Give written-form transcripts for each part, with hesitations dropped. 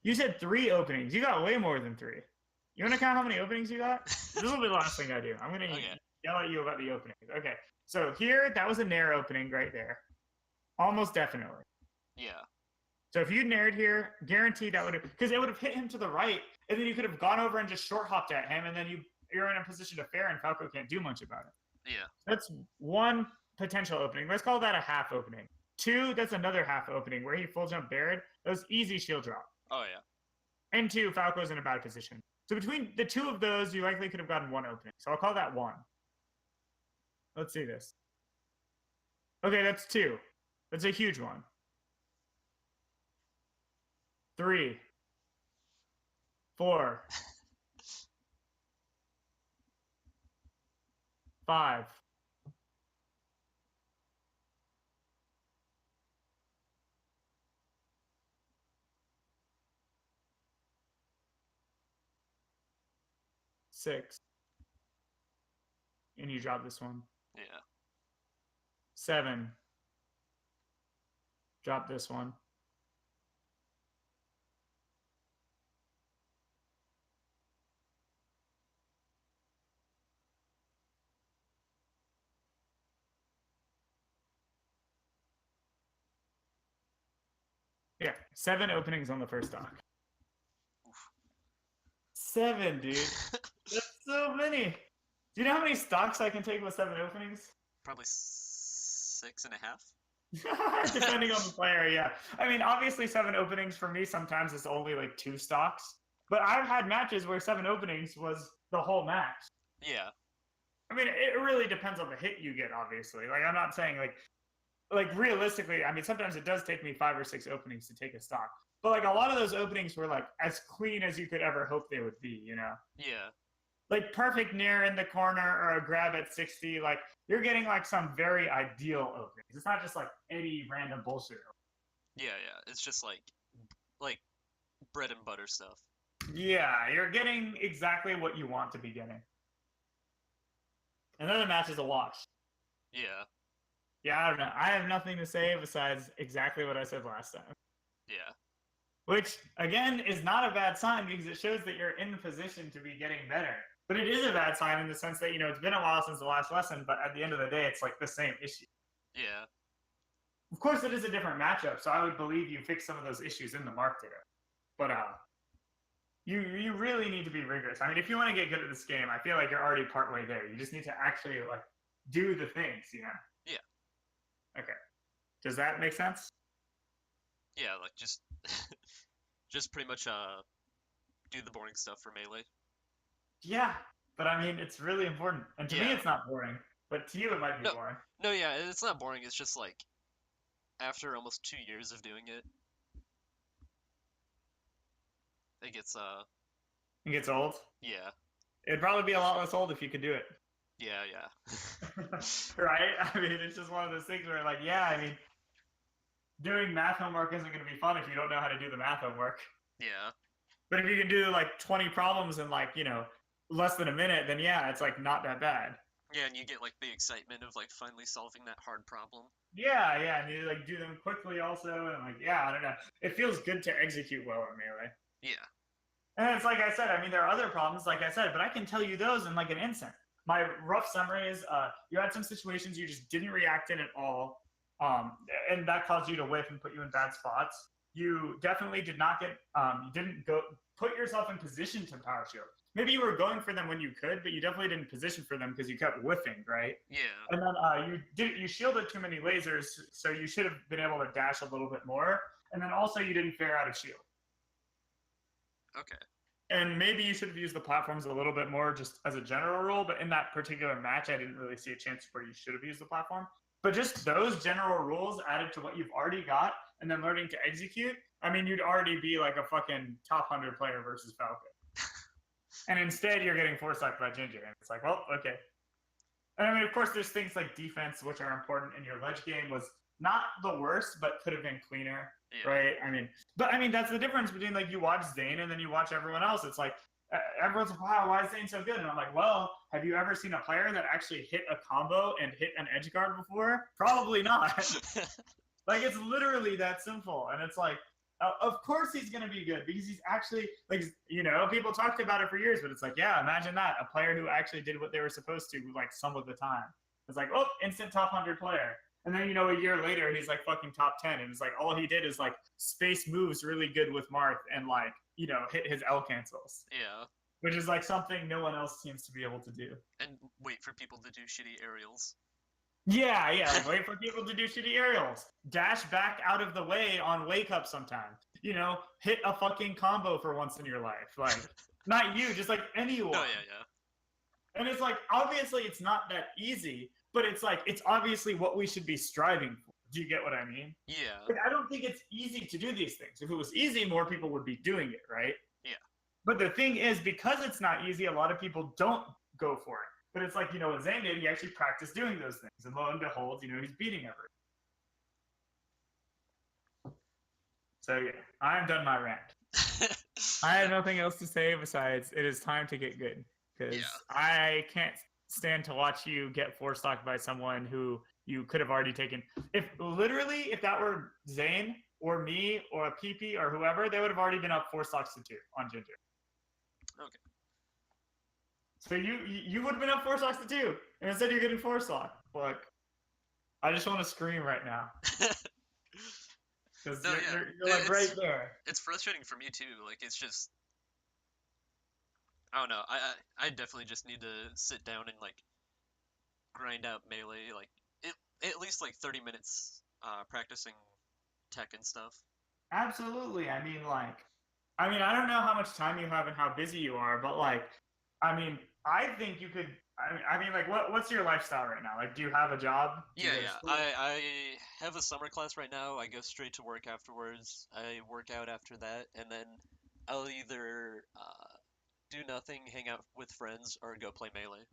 You said 3 openings. You got way more than 3. You want to count how many openings you got? This will be the last thing I do. I'm going to yell at you about the openings. Okay. So here, that was a nair opening right there. Almost definitely. Yeah. So if you nared here, guaranteed that would have, because it would have hit him to the right, and then you could have gone over and just short hopped at him, and then you're in a position to fair, and Falco can't do much about it. Yeah. That's one potential opening. Let's call that a half opening. 2, that's another half opening where he full jump bared. That was easy shield drop. Oh yeah. And 2, Falco's in a bad position. So between the 2 of those, you likely could have gotten 1 opening. So I'll call that 1. Let's see this. Okay, that's 2. That's a huge one. 3, 4, 5. 6. And you drop this one. Yeah. 7. Drop this one. Yeah, 7 openings on the first stock. 7, dude. That's so many. Do you know how many stocks I can take with 7 openings? Probably 6.5. Depending on the player, yeah. I mean, obviously 7 openings for me sometimes is only like 2 stocks. But I've had matches where 7 openings was the whole match. Yeah. I mean, it really depends on the hit you get, obviously. Like, I'm not saying, like realistically, I mean, sometimes it does take me 5 or 6 openings to take a stock. But, like, a lot of those openings were, like, as clean as you could ever hope they would be, you know? Yeah. Like, perfect near in the corner or a grab at 60. Like, you're getting, like, some very ideal openings. It's not just, like, any random bullshit. Yeah, yeah. It's just, like bread and butter stuff. Yeah, you're getting exactly what you want to be getting. And then the match is a wash. Yeah. Yeah, I don't know. I have nothing to say besides exactly what I said last time. Yeah. Which, again, is not a bad sign because it shows that you're in position to be getting better. But it is a bad sign in the sense that, you know, it's been a while since the last lesson, but at the end of the day, it's like the same issue. Yeah. Of course, it is a different matchup, so I would believe you fixed some of those issues in the mark data. But you really need to be rigorous. I mean, if you want to get good at this game, I feel like you're already partway there. You just need to actually, like, do the things, you know? Yeah. Okay. Does that make sense? Yeah, like, just pretty much, do the boring stuff for Melee. Yeah, but I mean, it's really important. And to me, it's not boring. But to you, it might be boring. No, yeah, it's not boring. It's just, like, after almost 2 years of doing it, it gets, It gets old? Yeah. It'd probably be a lot less old if you could do it. Yeah, yeah. Right? I mean, it's just one of those things where, like, yeah, I mean, doing math homework isn't going to be fun if you don't know how to do the math homework. Yeah. But if you can do, like, 20 problems in, like, you know, less than a minute, then yeah, it's, like, not that bad. Yeah, and you get, like, the excitement of, like, finally solving that hard problem. Yeah, yeah, and you, like, do them quickly also, and, like, yeah, I don't know. It feels good to execute well in Melee. Yeah. And it's like I said, I mean, there are other problems, like I said, but I can tell you those in, like, an instant. My rough summary is you had some situations you just didn't react in at all, and that caused you to whiff and put you in bad spots. You definitely did not get, you didn't go put yourself in position to power shield. Maybe you were going for them when you could, but you definitely didn't position for them because you kept whiffing, right? Yeah. And then you shielded too many lasers, so you should have been able to dash a little bit more. And then also you didn't fair out of shield. Okay. And maybe you should have used the platforms a little bit more just as a general rule, but in that particular match, I didn't really see a chance where you should have used the platform. But just those general rules added to what you've already got and then learning to execute, I mean, you'd already be like a fucking top 100 player versus Falcon. And instead, you're getting foresight by Ginger. And it's like, well, okay. And I mean, of course, there's things like defense, which are important, and your ledge game was not the worst, but could have been cleaner, right? I mean, that's the difference between, like, you watch Zane and then you watch everyone else. It's like, everyone's like, wow, why is Zane so good? And I'm like, well, have you ever seen a player that actually hit a combo and hit an edge guard before? Probably not. Like, it's literally that simple. And it's like, Of course he's going to be good because he's actually like, people talked about it for years, but it's like, yeah, imagine that, a player who actually did what they were supposed to like some of the time. It's like, oh, instant top 100 player. And then, a year later, he's like fucking top 10. And it's like, all he did is like space moves really good with Marth and like, hit his L cancels. Yeah. Which is like something no one else seems to be able to do. And wait for people to do shitty aerials. Yeah, like wait for people to do shitty aerials. Dash back out of the way on wake up sometime. Hit a fucking combo for once in your life. Like, not you, just like anyone. Oh, yeah. And it's like, obviously it's not that easy, but it's like, it's obviously what we should be striving for. Do you get what I mean? Yeah. Like, I don't think it's easy to do these things. If it was easy, more people would be doing it, right? Yeah. But the thing is, because it's not easy, a lot of people don't go for it. But it's like, what Zane did, he actually practiced doing those things. And lo and behold, he's beating everyone. So yeah, I'm done my rant. I have nothing else to say besides it is time to get good. Because I can't stand to watch you get 4-stocked by someone who you could have already taken. If that were Zane or me or a PP or whoever, they would have already been up 4 stocks to 2 on Ginger. Okay. So you would have been up 4 stocks to 2, and instead you're getting 4 stock. Look, I just want to scream right now. Because you're like right there. It's frustrating for me too. Like, it's just, I don't know. I definitely just need to sit down and like grind out melee, like at least like 30 minutes practicing tech and stuff. Absolutely. I mean, I don't know how much time you have and how busy you are, but like, I think you could. What's your lifestyle right now? Like, do you have a job? Yeah. I have a summer class right now. I go straight to work afterwards. I work out after that, and then I'll either do nothing, hang out with friends, or go play Melee.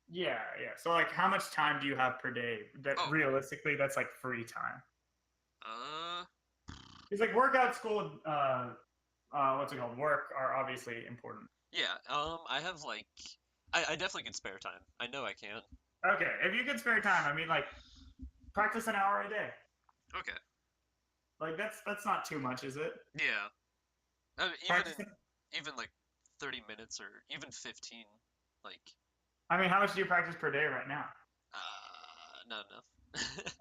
Yeah. So, like, how much time do you have per day? That realistically, that's like free time. It's like workout, school, what's it called? Work are obviously important. Yeah. I have like. I definitely can spare time. I know I can. Okay, if you can spare time, practice an hour a day. Okay. Like that's not too much, is it? Yeah. Even like 30 minutes or even 15, like. How much do you practice per day right now? Not enough.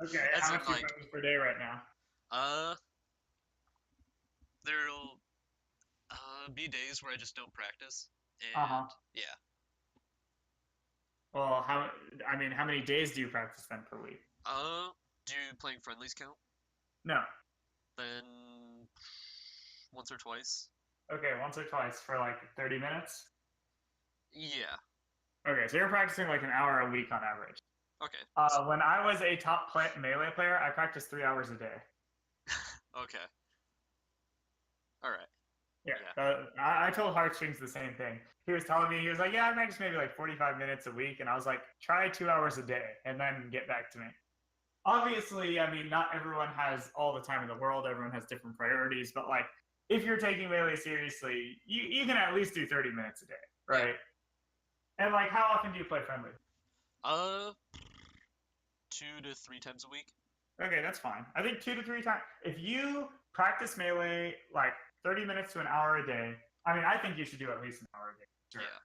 Okay, how much do you practice per day right now? There'll be days where I just don't practice, and yeah. Well, how many days do you practice then per week? Do playing friendlies count? No. Then once or twice. Okay, once or twice for like 30 minutes? Yeah. Okay, so you're practicing like an hour a week on average. Okay. When I was a top melee player, I practiced 3 hours a day. Okay. All right. Yeah. I told Heartstrings the same thing. He was telling me, he was like, yeah, I practice maybe like 45 minutes a week. And I was like, try 2 hours a day and then get back to me. Obviously, not everyone has all the time in the world. Everyone has different priorities. But like, if you're taking melee seriously, you can at least do 30 minutes a day, right? Yeah. And like, how often do you play friendly? 2 to 3 times a week. Okay, that's fine. I think 2 to 3 times. If you practice melee like 30 minutes to an hour a day, I think you should do at least an hour a day. Sure. Yeah.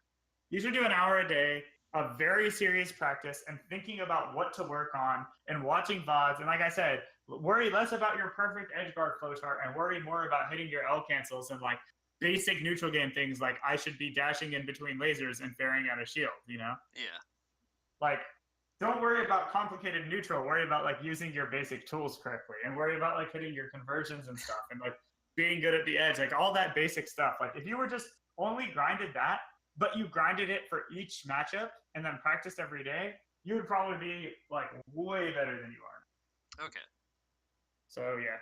You should do an hour a day of very serious practice and thinking about what to work on and watching VODs. And like I said, worry less about your perfect edge guard flowchart and worry more about hitting your L cancels and like basic neutral game things like I should be dashing in between lasers and ferrying out a shield, Yeah. Like, don't worry about complicated neutral. Worry about like using your basic tools correctly and worry about like hitting your conversions and stuff and like being good at the edge, like all that basic stuff. Like if you were just only grinded that, but you grinded it for each matchup and then practiced every day, you would probably be like way better than you are. Okay. So yeah.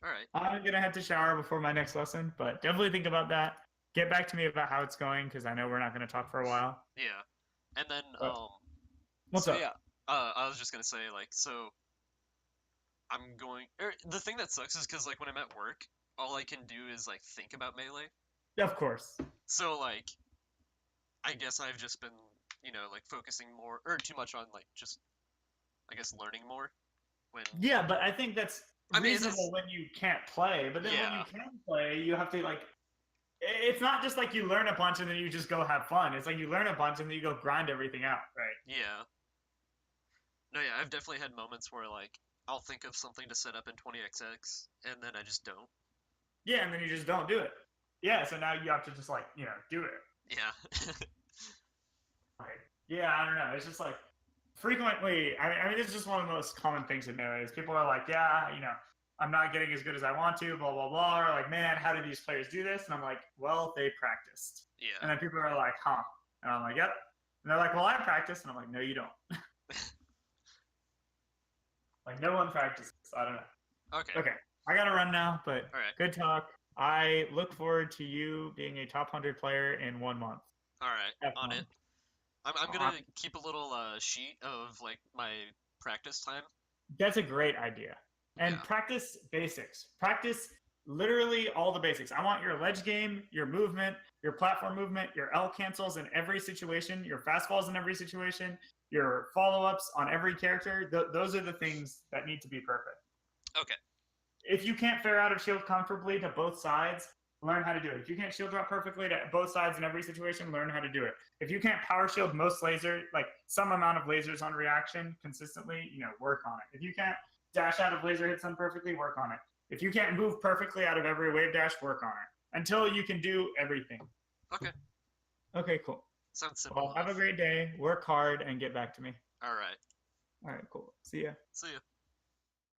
All right. I'm gonna have to shower before my next lesson, but definitely think about that. Get back to me about how it's going because I know we're not gonna talk for a while. Yeah. And then what's up? Yeah. I was just gonna say like so. The thing that sucks is because like when I'm at work, all I can do is like think about melee. Of course. So like, I guess I've just been like focusing more or too much on like just I guess learning more. Yeah, but I think that's I mean, reasonable when you can't play, but then when you can play, you have to like. It's not just like you learn a bunch and then you just go have fun. It's like you learn a bunch and then you go grind everything out, right? Yeah. No, yeah, I've definitely had moments where like I'll think of something to set up in 20XX and then I just don't. Yeah, and then you just don't do it. Yeah, so now you have to just like do it. Yeah. Like, yeah, I don't know. It's just like frequently. I mean, it's just one of the most common things to know is people are like, yeah, I'm not getting as good as I want to, blah blah blah. Or like, man, how do these players do this? And I'm like, well, they practiced. Yeah. And then people are like, huh? And I'm like, yep. And they're like, well, I practiced. And I'm like, no, you don't. Like, no one practices. I don't know. Okay. Okay. I got to run now, but All right. good talk. I look forward to you being a top 100 player in 1 month. All right. Have On fun. it. I'm gonna keep a little sheet of like my practice time. That's a great idea. And Yeah. practice basics. Practice literally all the basics. I want your ledge game, your movement, your platform movement, your L cancels in every situation, your fastballs in every situation, your follow-ups on every character. Those are the things that need to be perfect. Okay. If you can't fair out of shield comfortably to both sides, learn how to do it. If you can't shield drop perfectly to both sides in every situation, learn how to do it. If you can't power shield most laser, like some amount of lasers on reaction consistently, work on it. If you can't dash out of laser hits perfectly, work on it. If you can't move perfectly out of every wave dash, work on it. Until you can do everything. Okay. Okay, cool. Sounds simple Well, have a enough. great day. Work hard and get back to me. All right. All right, cool. See ya. See ya.